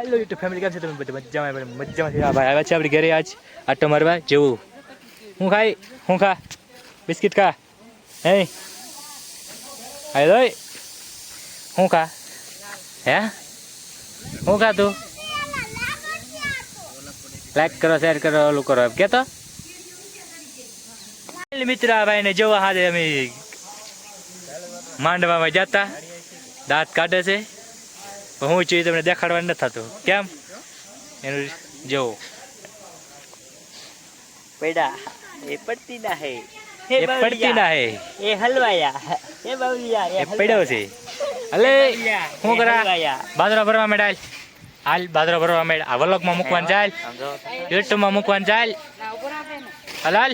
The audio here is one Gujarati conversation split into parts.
હેલો યુટ્યુબ ફેમિલી, કેમ છે તમે બધા? મજામાં મજામાંથી. હા ભાઈ આવ્યા છે આપણી ઘરે આજ આટો મારવા. જેવું હું ખા બિસ્કિટ ખા હે હાય હું ખા હે હું ખા તું લાઈક કરો શેર કરો ઓલું કરો એમ કેતો મિત્ર. ભાઈ ને જોવા હાજે અમે માંડવામાં જતા દાંત કાઢે છે. હું જોઈએ તમને દેખાડવા નથી થતું. કેમ એનું જોવો પેડા એ પડતી ના હે એ પડતી ના હે એ હલવાયા એ બાવલિયા એ પડ્યો છે. અલે હું કરા બાજરા ભરવા મેળ હાલ બાજરા ભરવા મેળ આ વલોકમાં મૂકવાનું ચાલ યુટ્યુબમાં મૂકવાનું ચાલ હાલ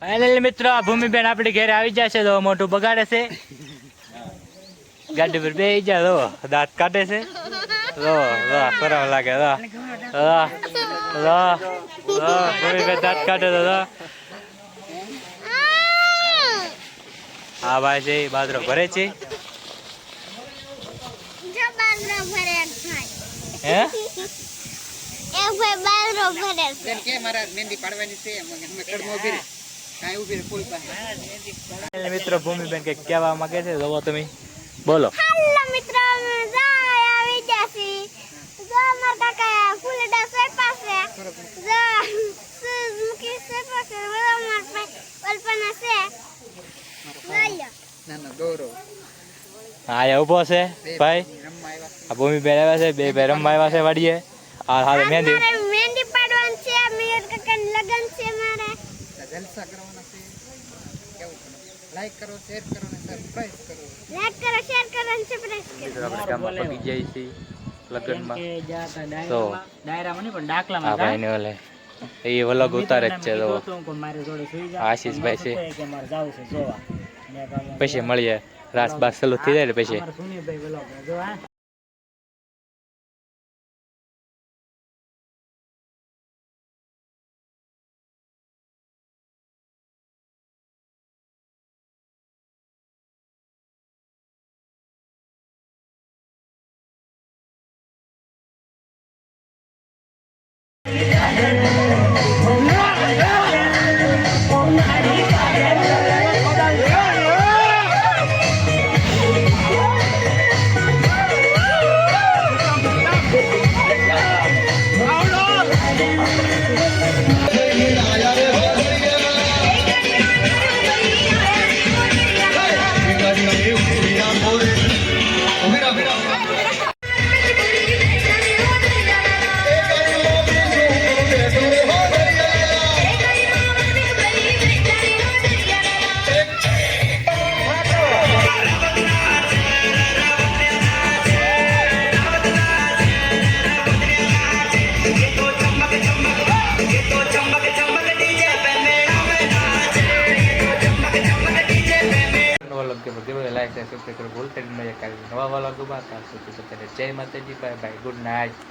ફાઇનલી મિત્રો ભૂમિબેન આપણી ઘરે આવી જશે તો મોટું બગાડે છે. ગાડી પર બેસી જાય તો દાંત કાઢે છે. કરવા લાગે ભૂમિબેન દાંત કાઢે તો હા ભાઈ છે બાજરો ભરે છે. હે મિત્રો ભૂમિબેન કઈક કહેવા માંગે છે તો તમે બોલો. હા એ ઉભો છે ભાઈ. આ ભૂમિબેન આવ્યા છે, બે ભાઈ રમવા આવ્યા છે વાડીએ. આ હારે મહેંદી પાડવાની છે. મેયર કાકા લગન છે મારે. જલસા કરવાના છે. કેવું લાઈક કરો, શેર કરો ને સબસ્ક્રાઇબ કરો. લાઈક કરો, શેર કરો અને સબસ્ક્રાઇબ કરો. આપણે કામમાં પગી જાય છે લગનમાં તો ડાયરામાં નહીં પણ ડાકલામાં. હા ભાઈ ને ઓલે એ વલગ ઉતારે જ છે તો મારી જોડે સુઈ જા આશીષભાઈ છે. કે મારે જાવું છે જોવા પછી મળીએ રાસ બાસ ચાલુ થઈ જાય ને પછી સુનીભાઈ વ્લોગ જોવા. લાઈક સબસ્ક્રાઇબ કરો. ભૂલતા નવા વાલા ગુબાતા જય માતાજી. Bye bye, good night.